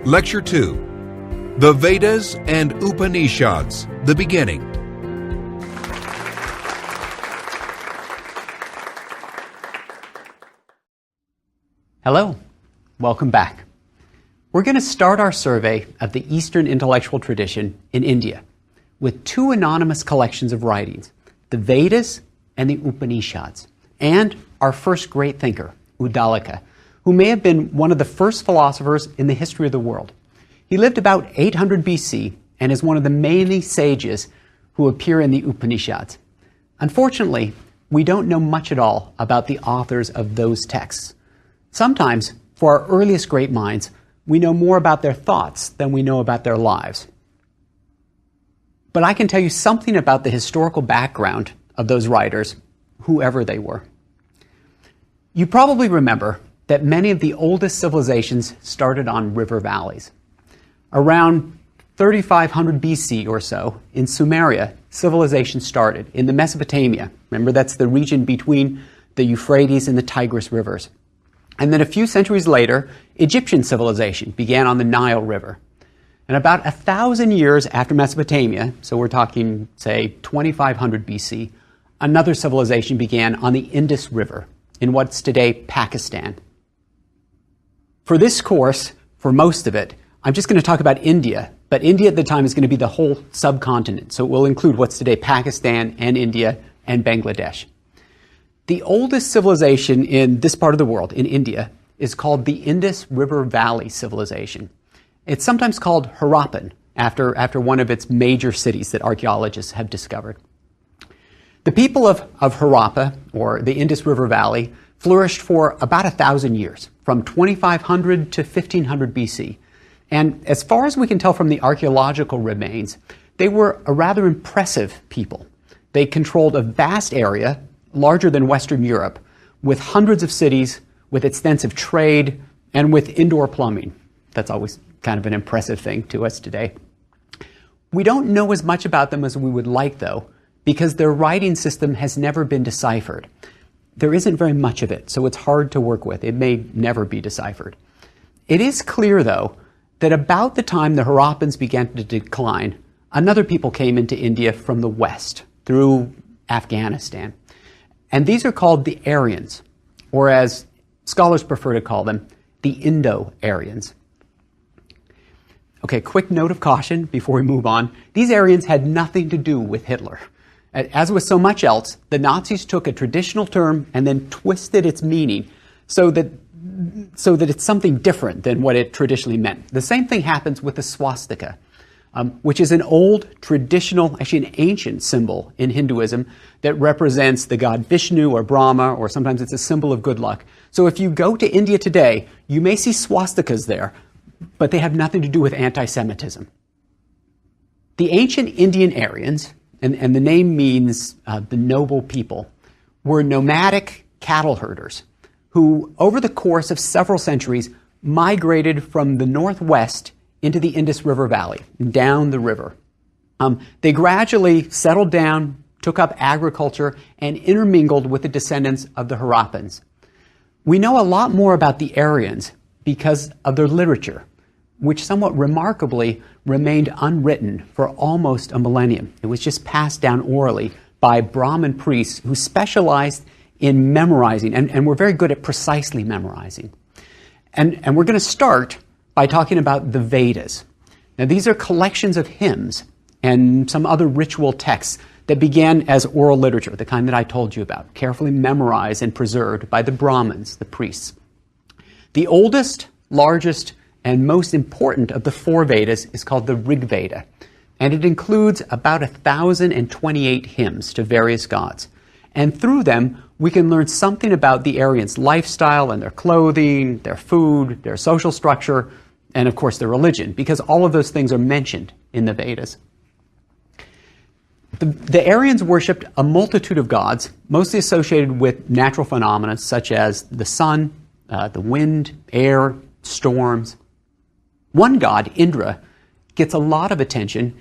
Lecture 2, The Vedas and Upanishads, the Beginning. Hello, welcome back. We're going to start our survey of the Eastern intellectual tradition in India with two anonymous collections of writings, the Vedas and the Upanishads, and our first great thinker, Uddalaka, who may have been one of the first philosophers in the history of the world. He lived about 800 BC and is one of the many sages who appear in the Upanishads. Unfortunately, we don't know much at all about the authors of those texts. Sometimes, for our earliest great minds, we know more about their thoughts than we know about their lives. But I can tell you something about the historical background of those writers, whoever they were. You probably remember that many of the oldest civilizations started on river valleys. Around 3500 BC or so, in Sumeria, civilization started in the Mesopotamia. Remember, that's the region between the Euphrates and the Tigris rivers. And then a few centuries later, Egyptian civilization began on the Nile River. And about 1,000 years after Mesopotamia, so we're talking, say, 2500 BC, another civilization began on the Indus River in what's today Pakistan. For this course, for most of it, I'm just going to talk about India, but India at the time is going to be the whole subcontinent, so it will include what's today Pakistan and India and Bangladesh. The oldest civilization in this part of the world, in India, is called the Indus River Valley Civilization. It's sometimes called Harappan, after one of its major cities that archaeologists have discovered. The people of Harappa, or the Indus River Valley, flourished for about 1,000 years, from 2500 to 1500 BC. And as far as we can tell from the archaeological remains, they were a rather impressive people. They controlled a vast area, larger than Western Europe, with hundreds of cities, with extensive trade, and with indoor plumbing. That's always kind of an impressive thing to us today. We don't know as much about them as we would like, though, because their writing system has never been deciphered. There isn't very much of it, so it's hard to work with. It may never be deciphered. It is clear, though, that about the time the Harappans began to decline, another people came into India from the west, through Afghanistan. And these are called the Aryans, or as scholars prefer to call them, the Indo-Aryans. Okay, quick note of caution before we move on. These Aryans had nothing to do with Hitler. As with so much else, the Nazis took a traditional term and then twisted its meaning so that it's something different than what it traditionally meant. The same thing happens with the swastika, which is an old, traditional, actually an ancient symbol in Hinduism that represents the god Vishnu or Brahma, or sometimes it's a symbol of good luck. So if you go to India today, you may see swastikas there, but they have nothing to do with anti-Semitism. The ancient Indian Aryans, and the name means the noble people, were nomadic cattle herders who, over the course of several centuries, migrated from the northwest into the Indus River Valley, down the river. They gradually settled down, took up agriculture, and intermingled with the descendants of the Harappans. We know a lot more about the Aryans because of their literature, which somewhat remarkably remained unwritten for almost a millennium. It was just passed down orally by Brahmin priests who specialized in memorizing, and were very good at precisely memorizing. And we're going to start by talking about the Vedas. Now, these are collections of hymns and some other ritual texts that began as oral literature, the kind that I told you about, carefully memorized and preserved by the Brahmins, the priests. The oldest, largest, and most important of the four Vedas is called the Rig Veda, and it includes about 1,028 hymns to various gods. And through them, we can learn something about the Aryans' lifestyle and their clothing, their food, their social structure, and of course their religion, because all of those things are mentioned in the Vedas. The Aryans worshipped a multitude of gods, mostly associated with natural phenomena such as the sun, the wind, air, storms. One god, Indra, gets a lot of attention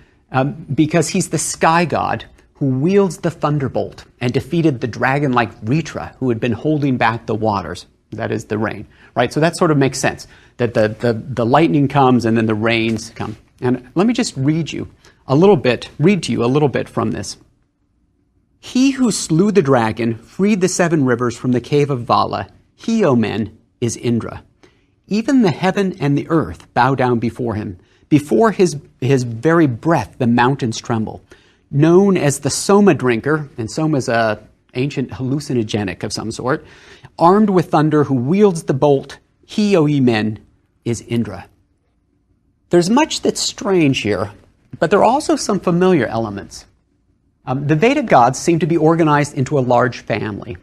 because he's the sky god who wields the thunderbolt and defeated the dragon-like Ritra, who had been holding back the waters. That is the rain, right? So that sort of makes sense, that the lightning comes and then the rains come. And let me just read to you a little bit from this. He who slew the dragon freed the 7 rivers from the cave of Vala. He, O men, is Indra. Even the heaven and the earth bow down before him. Before his very breath, the mountains tremble. Known as the Soma drinker, and Soma is an ancient hallucinogenic of some sort, armed with thunder, who wields the bolt, he, O ye men, is Indra. There's much that's strange here, but there are also some familiar elements. The Vedic gods seem to be organized into a large family.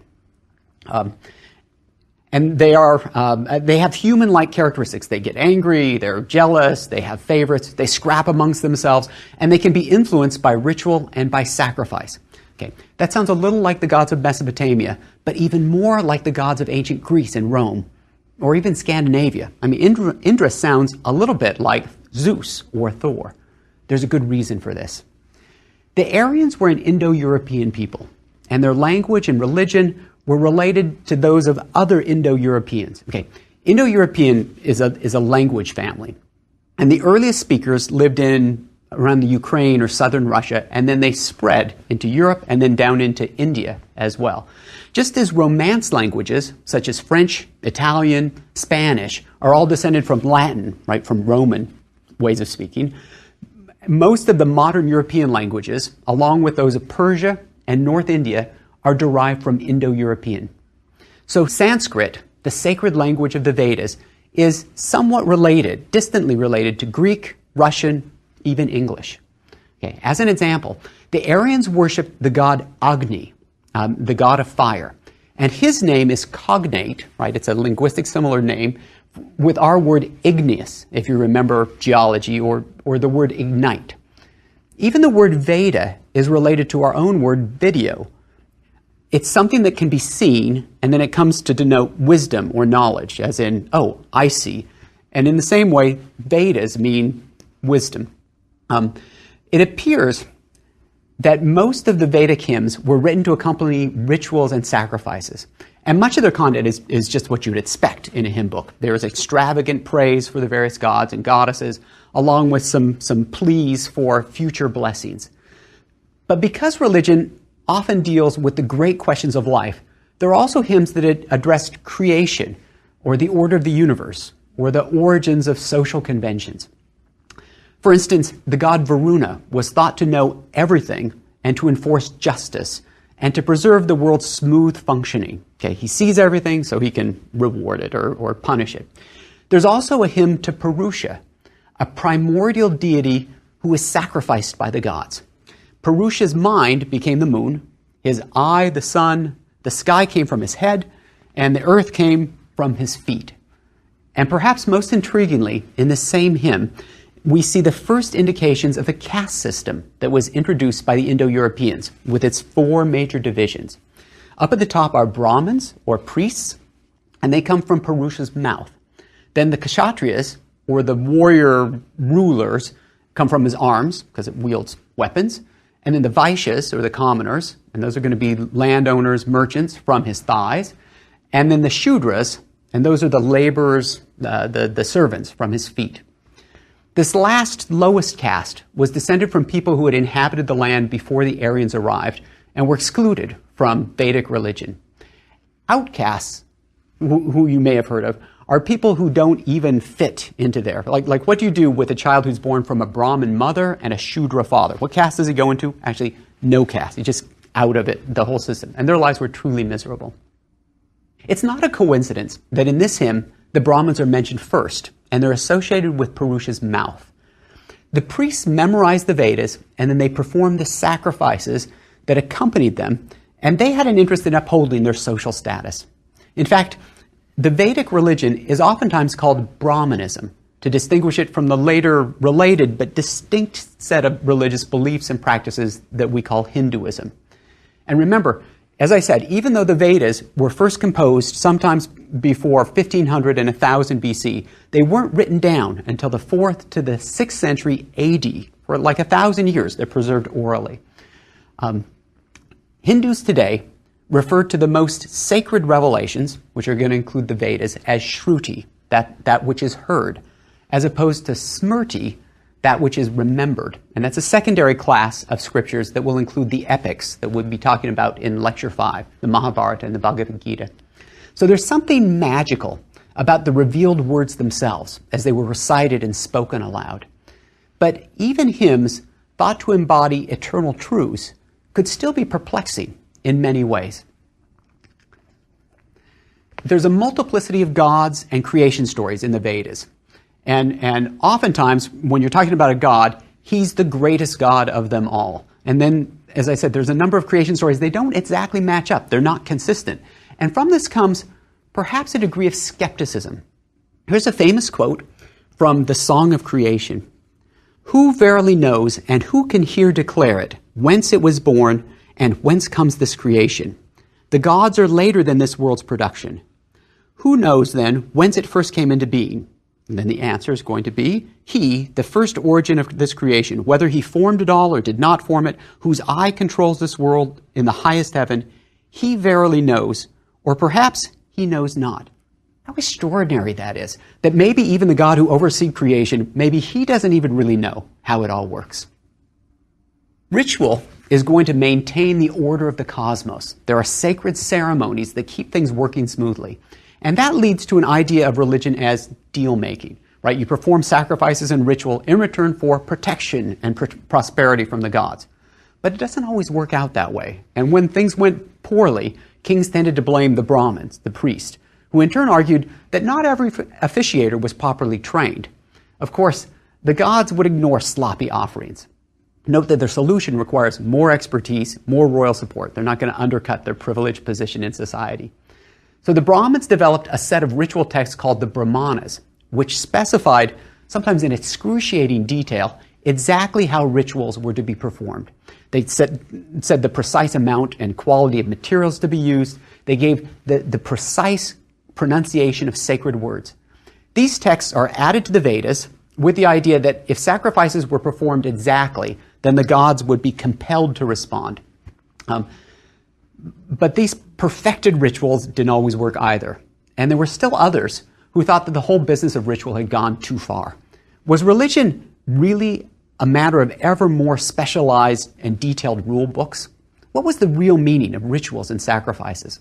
And they have human-like characteristics. They get angry, they're jealous, they have favorites, they scrap amongst themselves, and they can be influenced by ritual and by sacrifice. Okay, that sounds a little like the gods of Mesopotamia, but even more like the gods of ancient Greece and Rome, or even Scandinavia. I mean, Indra sounds a little bit like Zeus or Thor. There's a good reason for this. The Aryans were an Indo-European people, and their language and religion were related to those of other Indo-Europeans. Okay, Indo-European is a language family, and the earliest speakers lived around the Ukraine or southern Russia, and then they spread into Europe and then down into India as well. Just as Romance languages, such as French, Italian, Spanish, are all descended from Latin, right, from Roman ways of speaking, most of the modern European languages, along with those of Persia and North India, are derived from Indo-European. So Sanskrit, the sacred language of the Vedas, is somewhat related, distantly related to Greek, Russian, even English. Okay, as an example, the Aryans worshipped the god Agni, the god of fire. And his name is cognate, right? It's a linguistic similar name with our word igneous, if you remember geology, or the word ignite. Even the word Veda is related to our own word video. It's something that can be seen, and then it comes to denote wisdom or knowledge, as in, oh, I see. And in the same way, Vedas mean wisdom. It appears that most of the Vedic hymns were written to accompany rituals and sacrifices. And much of their content is just what you'd expect in a hymn book. There is extravagant praise for the various gods and goddesses, along with some pleas for future blessings. But because religion often deals with the great questions of life, there are also hymns that addressed creation, or the order of the universe, or the origins of social conventions. For instance, the god Varuna was thought to know everything and to enforce justice and to preserve the world's smooth functioning. Okay, he sees everything, so he can reward it or punish it. There's also a hymn to Purusha, a primordial deity who was sacrificed by the gods. Purusha's mind became the moon, his eye the sun, the sky came from his head, and the earth came from his feet. And perhaps most intriguingly, in the same hymn, we see the first indications of a caste system that was introduced by the Indo-Europeans with its 4 major divisions. Up at the top are Brahmins, or priests, and they come from Purusha's mouth. Then the Kshatriyas, or the warrior rulers, come from his arms, because it wields weapons. And then the Vaishyas, or the commoners, and those are going to be landowners, merchants, from his thighs. And then the Shudras, and those are the laborers, the servants, from his feet. This last, lowest caste was descended from people who had inhabited the land before the Aryans arrived and were excluded from Vedic religion. Outcasts, who you may have heard of, are people who don't even fit into there. Like what do you do with a child who's born from a Brahmin mother and a Shudra father? What caste does he go into? Actually, no caste. He's just out of it, the whole system. And their lives were truly miserable. It's not a coincidence that in this hymn, the Brahmins are mentioned first, and they're associated with Purusha's mouth. The priests memorized the Vedas, and then they performed the sacrifices that accompanied them, and they had an interest in upholding their social status. In fact, the Vedic religion is oftentimes called Brahmanism, to distinguish it from the later related but distinct set of religious beliefs and practices that we call Hinduism. And remember, as I said, even though the Vedas were first composed sometimes before 1500 and 1000 BC, they weren't written down until the 4th to the 6th century AD. For like 1,000 years, they're preserved orally. Hindus today referred to the most sacred revelations, which are going to include the Vedas, as Shruti, that which is heard, as opposed to Smrti, that which is remembered. And that's a secondary class of scriptures that will include the epics that we'll be talking about in Lecture 5, the Mahabharata and the Bhagavad Gita. So there's something magical about the revealed words themselves as they were recited and spoken aloud. But even hymns thought to embody eternal truths could still be perplexing in many ways. There's a multiplicity of gods and creation stories in the Vedas. And oftentimes, when you're talking about a god, he's the greatest god of them all. And then, as I said, there's a number of creation stories. They don't exactly match up. They're not consistent. And from this comes perhaps a degree of skepticism. Here's a famous quote from the Song of Creation. "Who verily knows, and who can here declare it, whence it was born, and whence comes this creation? The gods are later than this world's production. Who knows, then, whence it first came into being?" And then the answer is going to be, "He, the first origin of this creation, whether he formed it all or did not form it, whose eye controls this world in the highest heaven, he verily knows, or perhaps he knows not." How extraordinary that is, that maybe even the God who oversees creation, maybe he doesn't even really know how it all works. Ritual is going to maintain the order of the cosmos. There are sacred ceremonies that keep things working smoothly. And that leads to an idea of religion as deal-making, right? You perform sacrifices and ritual in return for protection and prosperity from the gods. But it doesn't always work out that way. And when things went poorly, kings tended to blame the Brahmins, the priest, who in turn argued that not every officiator was properly trained. Of course, the gods would ignore sloppy offerings. Note that their solution requires more expertise, more royal support. They're not going to undercut their privileged position in society. So the Brahmins developed a set of ritual texts called the Brahmanas, which specified, sometimes in excruciating detail, exactly how rituals were to be performed. They said the precise amount and quality of materials to be used. They gave the precise pronunciation of sacred words. These texts are added to the Vedas with the idea that if sacrifices were performed exactly, then the gods would be compelled to respond. But these perfected rituals didn't always work either. And there were still others who thought that the whole business of ritual had gone too far. Was religion really a matter of ever more specialized and detailed rule books? What was the real meaning of rituals and sacrifices?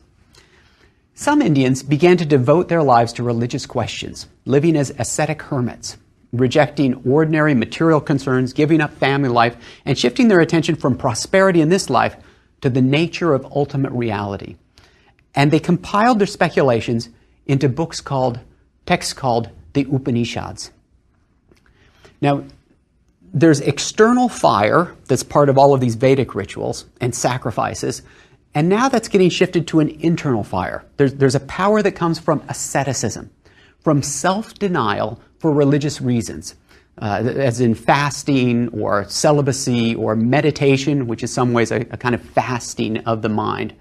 Some Indians began to devote their lives to religious questions, living as ascetic hermits, rejecting ordinary material concerns, giving up family life, and shifting their attention from prosperity in this life to the nature of ultimate reality. And they compiled their speculations into texts called the Upanishads. Now, there's external fire that's part of all of these Vedic rituals and sacrifices, and now that's getting shifted to an internal fire. There's a power that comes from asceticism, from self-denial for religious reasons, as in fasting or celibacy or meditation, which is some ways a kind of fasting of the mind.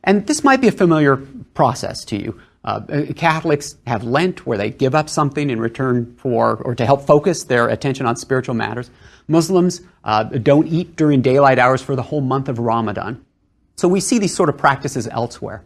And this might be a familiar process to you. Catholics have Lent, where they give up something in return for, or to help focus their attention on spiritual matters. Muslims don't eat during daylight hours for the whole month of Ramadan. So we see these sort of practices elsewhere.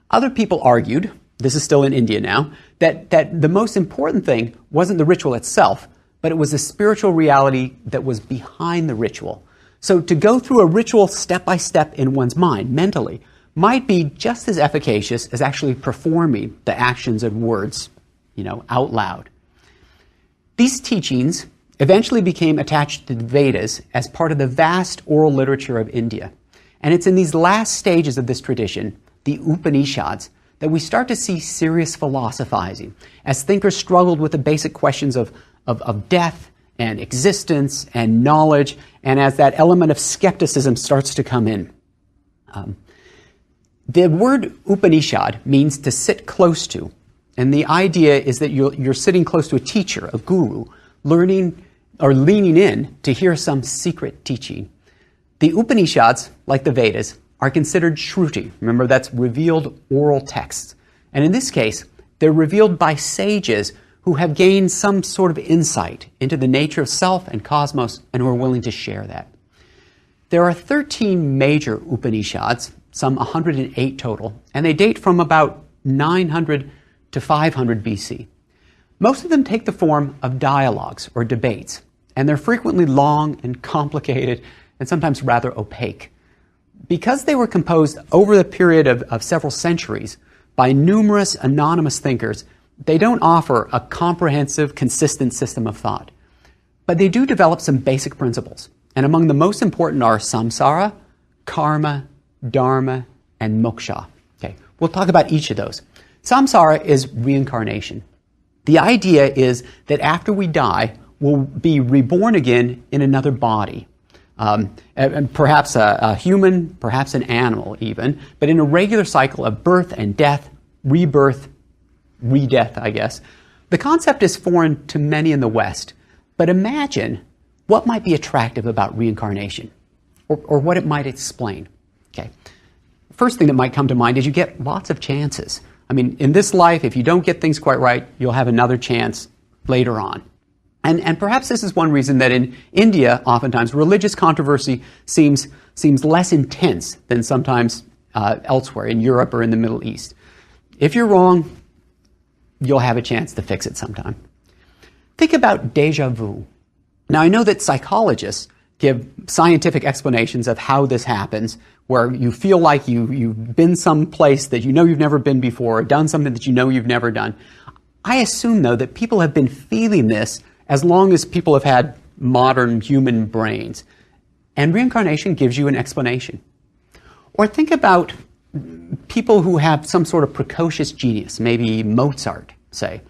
Other people argued, this is still in India now, that the most important thing wasn't the ritual itself, but it was the spiritual reality that was behind the ritual. So to go through a ritual step by step in one's mind, mentally, might be just as efficacious as actually performing the actions and words, out loud. These teachings eventually became attached to the Vedas as part of the vast oral literature of India. And it's in these last stages of this tradition, the Upanishads, that we start to see serious philosophizing, as thinkers struggled with the basic questions of death and existence and knowledge, and as that element of skepticism starts to come in. The word Upanishad means to sit close to, and the idea is that you're sitting close to a teacher, a guru, learning or leaning in to hear some secret teaching. The Upanishads, like the Vedas, are considered Shruti. Remember, that's revealed oral texts. And in this case, they're revealed by sages who have gained some sort of insight into the nature of self and cosmos and who are willing to share that. There are 13 major Upanishads, some 108 total, and they date from about 900 to 500 BC. Most of them take the form of dialogues or debates, and they're frequently long and complicated and sometimes rather opaque. Because they were composed over the period of several centuries by numerous anonymous thinkers, they don't offer a comprehensive, consistent system of thought. But they do develop some basic principles, and among the most important are samsara, karma, dharma, and moksha. Okay, we'll talk about each of those. Samsara is reincarnation. The idea is that after we die, we'll be reborn again in another body. And perhaps a human, perhaps an animal even, but in a regular cycle of birth and death, rebirth, re-death, I guess. The concept is foreign to many in the West, but imagine what might be attractive about reincarnation, or what it might explain. Okay. First thing that might come to mind is you get lots of chances. I mean, in this life, if you don't get things quite right, you'll have another chance later on. And perhaps this is one reason that in India, oftentimes, religious controversy seems less intense than sometimes elsewhere in Europe or in the Middle East. If you're wrong, you'll have a chance to fix it sometime. Think about déjà vu. Now, I know that psychologists give scientific explanations of how this happens, where you feel like you've been someplace that you know you've never been before, or done something that you know you've never done. I assume, though, that people have been feeling this as long as people have had modern human brains. And reincarnation gives you an explanation. Or think about people who have some sort of precocious genius, maybe Mozart, say,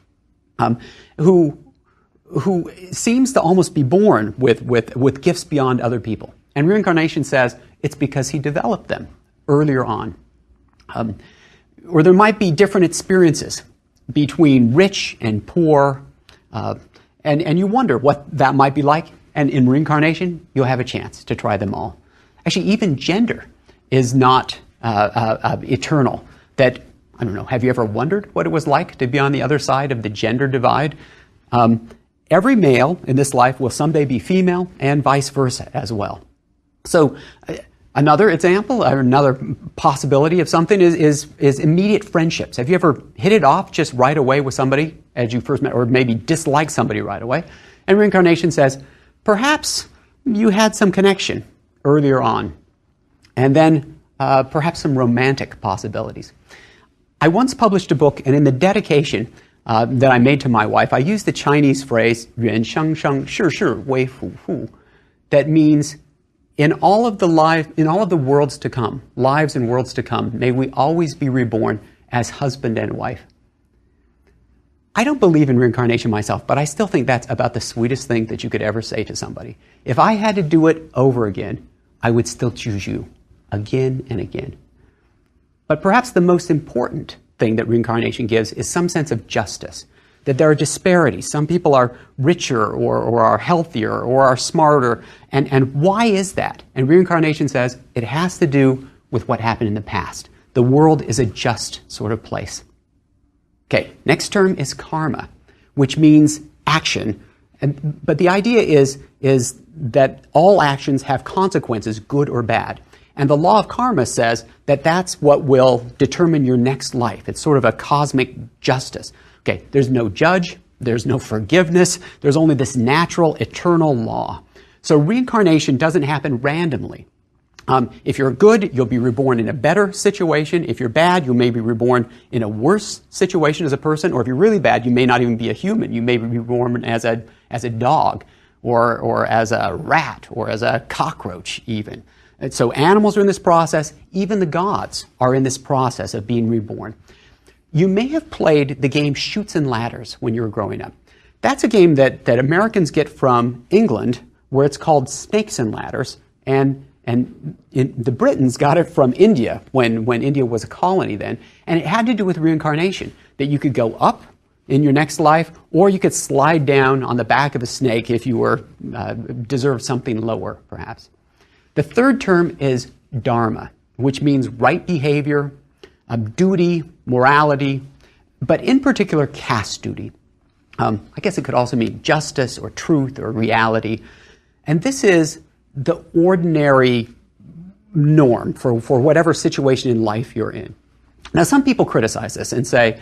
who seems to almost be born with gifts beyond other people. And reincarnation says it's because he developed them earlier on. Or there might be different experiences between rich and poor, and you wonder what that might be like. And in reincarnation, you'll have a chance to try them all. Actually, even gender is not eternal. That, I don't know, have you ever wondered what it was like to be on the other side of the gender divide? Every male in this life will someday be female, and vice versa as well. So another example, or another possibility of something is immediate friendships. Have you ever hit it off just right away with somebody as you first met, or maybe disliked somebody right away? And reincarnation says, perhaps you had some connection earlier on, and then perhaps some romantic possibilities. I once published a book, and in the dedication that I made to my wife, I used the Chinese phrase, 缘生生世世为夫妇, that means in all of the worlds to come, lives and worlds to come, may we always be reborn as husband and wife. I don't believe in reincarnation myself, but I still think that's about the sweetest thing that you could ever say to somebody. If I had to do it over again, I would still choose you again and again. But perhaps the most important thing that reincarnation gives is some sense of justice, that there are disparities. Some people are richer or are healthier or are smarter. And why is that? And reincarnation says it has to do with what happened in the past. The world is a just sort of place. Okay, next term is karma, which means action. But the idea is that all actions have consequences, good or bad. And the law of karma says that that's what will determine your next life. It's sort of a cosmic justice. Okay, there's no judge, there's no forgiveness, there's only this natural, eternal law. So reincarnation doesn't happen randomly. If you're good, you'll be reborn in a better situation. If you're bad, you may be reborn in a worse situation as a person. Or if you're really bad, you may not even be a human. You may be reborn as a dog, or as a rat, or as a cockroach even. And so animals are in this process. Even the gods are in this process of being reborn. You may have played the game Chutes and Ladders when you were growing up. That's a game that Americans get from England, where it's called Snakes and Ladders, and the Britons got it from India when India was a colony then, and it had to do with reincarnation, that you could go up in your next life, or you could slide down on the back of a snake if you were deserved something lower, perhaps. The third term is dharma, which means right behavior, duty, morality, but in particular caste duty. I guess it could also mean justice or truth or reality. And this is the ordinary norm for whatever situation in life you're in. Now, some people criticize this and say,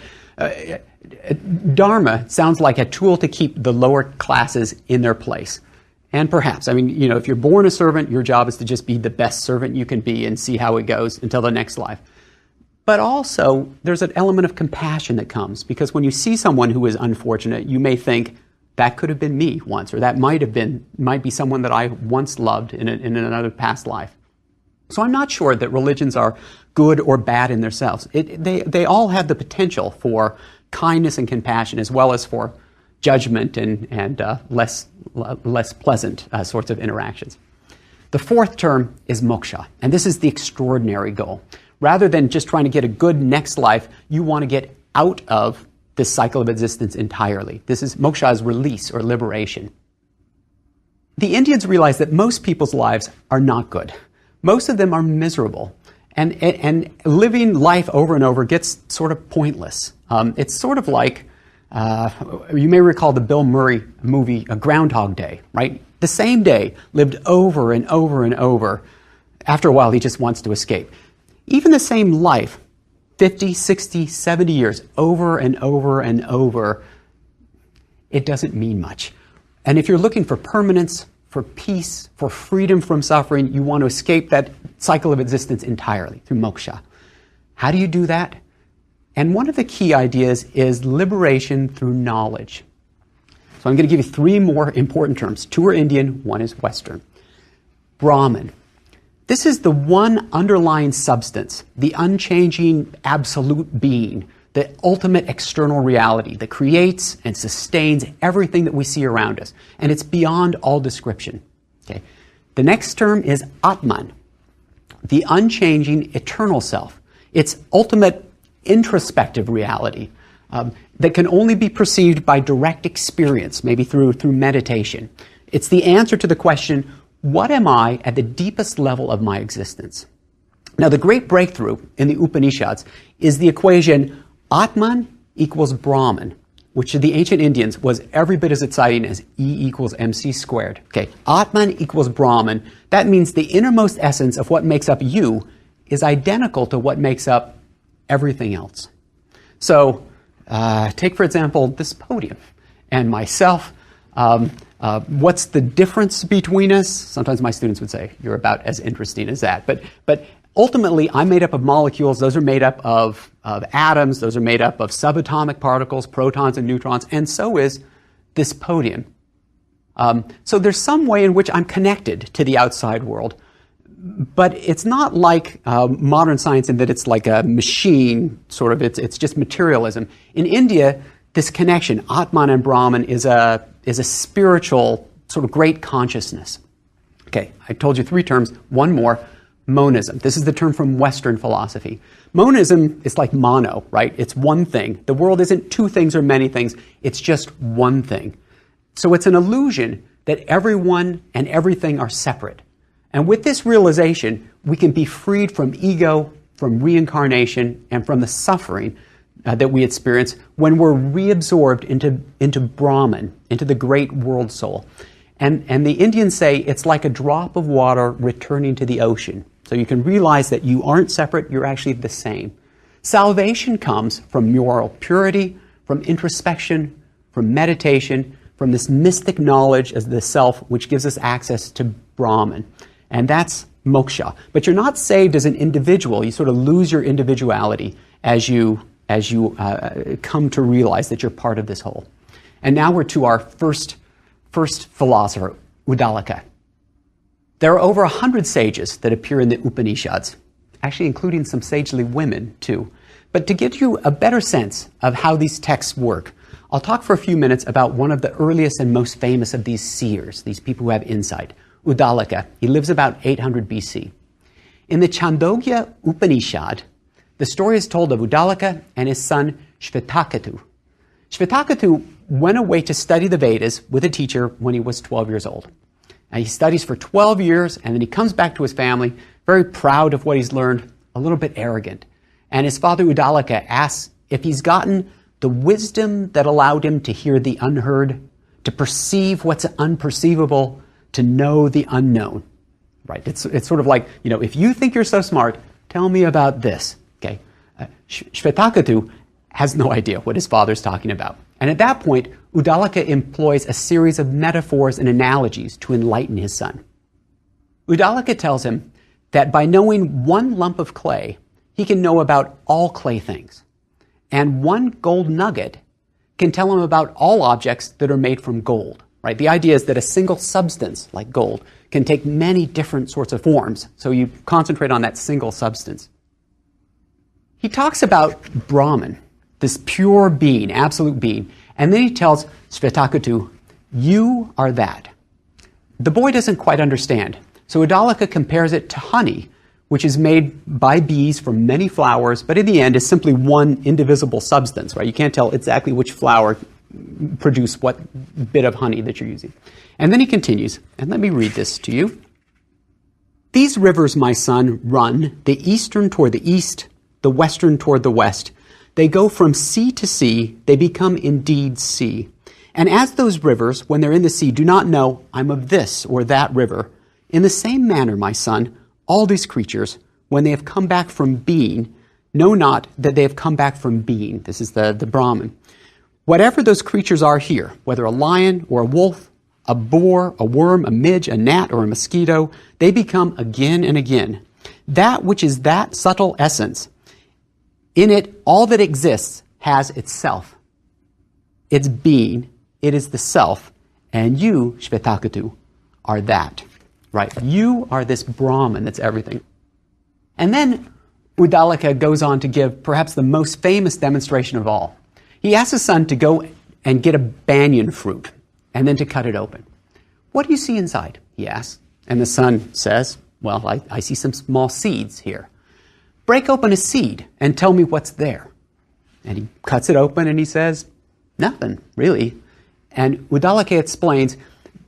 Dharma sounds like a tool to keep the lower classes in their place. And perhaps, if you're born a servant, your job is to just be the best servant you can be and see how it goes until the next life. But also, there's an element of compassion that comes, because when you see someone who is unfortunate, you may think, that could have been me once, or that might be someone that I once loved in another past life. So I'm not sure that religions are good or bad in themselves. They all have the potential for kindness and compassion, as well as for judgment and less pleasant sorts of interactions. The fourth term is moksha, and this is the extraordinary goal. Rather than just trying to get a good next life, you want to get out of this cycle of existence entirely. Moksha is release or liberation. The Indians realize that most people's lives are not good. Most of them are miserable. And living life over and over gets sort of pointless. It's sort of like, you may recall the Bill Murray movie, Groundhog Day, right? The same day, lived over and over and over. After a while, he just wants to escape. Even the same life, 50, 60, 70 years, over and over and over, it doesn't mean much. And if you're looking for permanence, for peace, for freedom from suffering, you want to escape that cycle of existence entirely through moksha. How do you do that? And one of the key ideas is liberation through knowledge. So I'm going to give you three more important terms. Two are Indian, one is Western. Brahman. This is the one underlying substance, the unchanging absolute being, the ultimate external reality that creates and sustains everything that we see around us. And it's beyond all description. Okay? The next term is Atman, the unchanging eternal self. It's ultimate introspective reality that can only be perceived by direct experience, maybe through meditation. It's the answer to the question, what am I at the deepest level of my existence? Now, the great breakthrough in the Upanishads is the equation Atman equals Brahman, which to the ancient Indians was every bit as exciting as E equals MC squared. Okay, Atman equals Brahman. That means the innermost essence of what makes up you is identical to what makes up everything else. So, take, for example, this podium and myself. What's the difference between us? Sometimes my students would say, you're about as interesting as that. But ultimately, I'm made up of molecules. Those are made up of atoms. Those are made up of subatomic particles, protons and neutrons, and so is this podium. So there's some way in which I'm connected to the outside world. But it's not like modern science in that it's like a machine, sort of. It's just materialism. In India, this connection, Atman and Brahman, is a spiritual sort of great consciousness. Okay, I told you three terms. One more, monism. This is the term from Western philosophy. Monism is like mono, right? It's one thing. The world isn't two things or many things. It's just one thing. So it's an illusion that everyone and everything are separate. And with this realization, we can be freed from ego, from reincarnation, and from the suffering that we experience when we're reabsorbed into Brahman, into the great world soul. And the Indians say it's like a drop of water returning to the ocean. So you can realize that you aren't separate, you're actually the same. Salvation comes from moral purity, from introspection, from meditation, from this mystic knowledge as the self, which gives us access to Brahman. And that's moksha. But you're not saved as an individual. You sort of lose your individuality as you come to realize that you're part of this whole. And now we're to our first philosopher, Uddalaka. There are over 100 sages that appear in the Upanishads, actually including some sagely women too. But to give you a better sense of how these texts work, I'll talk for a few minutes about one of the earliest and most famous of these seers, these people who have insight, Uddalaka. He lives about 800 BC. In the Chandogya Upanishad, the story is told of Uddalaka and his son Shvetakatu. Shvetakatu went away to study the Vedas with a teacher when he was 12 years old. And he studies for 12 years, and then he comes back to his family, very proud of what he's learned, a little bit arrogant. And his father Uddalaka asks if he's gotten the wisdom that allowed him to hear the unheard, to perceive what's unperceivable, to know the unknown. right? It's sort of like, if you think you're so smart, tell me about this, okay? Shvetakatu has no idea what his father's talking about. And at that point, Uddalaka employs a series of metaphors and analogies to enlighten his son. Uddalaka tells him that by knowing one lump of clay, he can know about all clay things. And one gold nugget can tell him about all objects that are made from gold, right? The idea is that a single substance, like gold, can take many different sorts of forms. So you concentrate on that single substance. He talks about Brahman, this pure being, absolute being, and then he tells Shvetakatu, you are that. The boy doesn't quite understand, so Uddalaka compares it to honey, which is made by bees from many flowers, but in the end is simply one indivisible substance, right? You can't tell exactly which flower produced what bit of honey that you're using. And then he continues, and let me read this to you. These rivers, my son, run, the eastern toward the east, the western toward the west. They go from sea to sea, they become indeed sea. And as those rivers, when they're in the sea, do not know, I'm of this or that river, in the same manner, my son, all these creatures, when they have come back from being, know not that they have come back from being. This is the Brahman. Whatever those creatures are here, whether a lion or a wolf, a boar, a worm, a midge, a gnat, or a mosquito, they become again and again. That which is that subtle essence, in it, all that exists has itself. Its being, it is the self, and you, Shvetakatu, are that. Right? You are this Brahman that's everything. And then Uddalaka goes on to give perhaps the most famous demonstration of all. He asks his son to go and get a banyan fruit and then to cut it open. What do you see inside? He asks. And the son says, well, I see some small seeds here. Break open a seed and tell me what's there. And he cuts it open and he says, nothing, really. And Uddalaka explains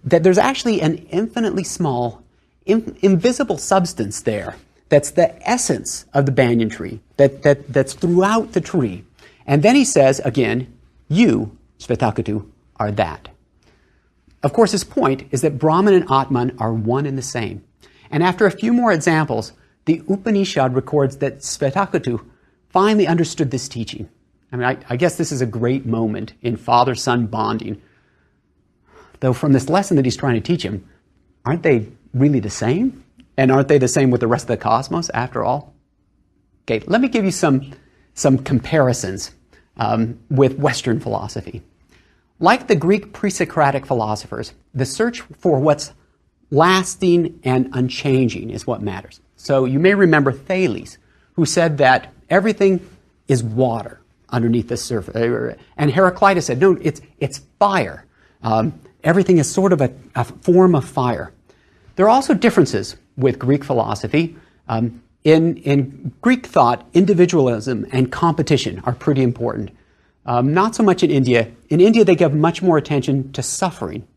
that there's actually an infinitely small, invisible substance there that's the essence of the banyan tree, that's throughout the tree. And then he says, again, you, Shvetakatu, are that. Of course, his point is that Brahman and Atman are one and the same. And after a few more examples, the Upanishad records that Shvetakatu finally understood this teaching. I mean, I guess this is a great moment in father-son bonding. Though from this lesson that he's trying to teach him, aren't they really the same? And aren't they the same with the rest of the cosmos, after all? Okay, let me give you some comparisons with Western philosophy. Like the Greek pre-Socratic philosophers, the search for what's lasting and unchanging is what matters. So you may remember Thales, who said that everything is water underneath the surface. And Heraclitus said, no, it's fire. Everything is sort of a form of fire. There are also differences with Greek philosophy. In Greek thought, individualism and competition are pretty important. Not so much in India. In India, they give much more attention to suffering.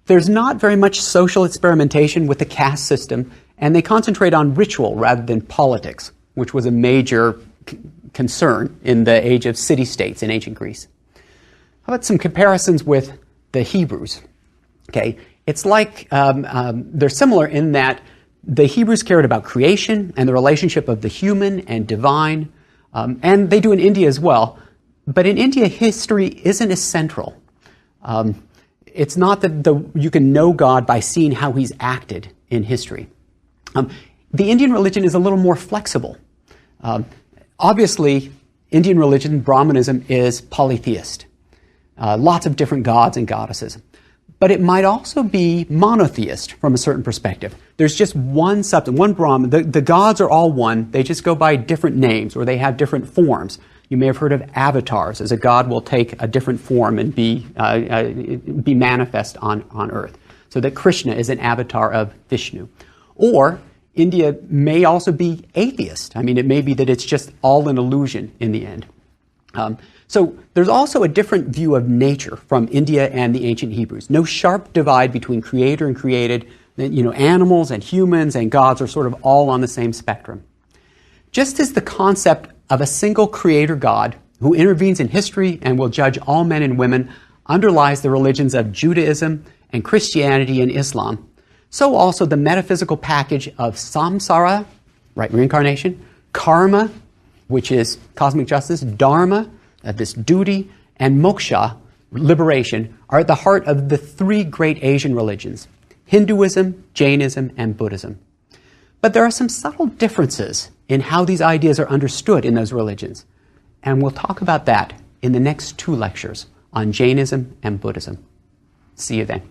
There's not very much social experimentation with the caste system, and they concentrate on ritual rather than politics, which was a major concern in the age of city-states in ancient Greece. How about some comparisons with the Hebrews? Okay, it's like they're similar in that the Hebrews cared about creation and the relationship of the human and divine, and they do in India as well. But in India, history isn't as central. It's not that you can know God by seeing how he's acted in history. The Indian religion is a little more flexible. Obviously, Indian religion, Brahmanism, is polytheist. Lots of different gods and goddesses. But it might also be monotheist from a certain perspective. There's just one substance, one Brahman. The gods are all one. They just go by different names or they have different forms. You may have heard of avatars, as a god will take a different form and be manifest on earth. So that Krishna is an avatar of Vishnu. Or India may also be atheist. I mean, it may be that it's just all an illusion in the end. So there's also a different view of nature from India and the ancient Hebrews. No sharp divide between creator and created. Animals and humans and gods are sort of all on the same spectrum. Just as the concept of a single creator God who intervenes in history and will judge all men and women underlies the religions of Judaism and Christianity and Islam, so also the metaphysical package of samsara, right, reincarnation, karma, which is cosmic justice, dharma, this duty, and moksha, liberation, are at the heart of the three great Asian religions, Hinduism, Jainism, and Buddhism. But there are some subtle differences in how these ideas are understood in those religions, and we'll talk about that in the next 2 lectures on Jainism and Buddhism. See you then.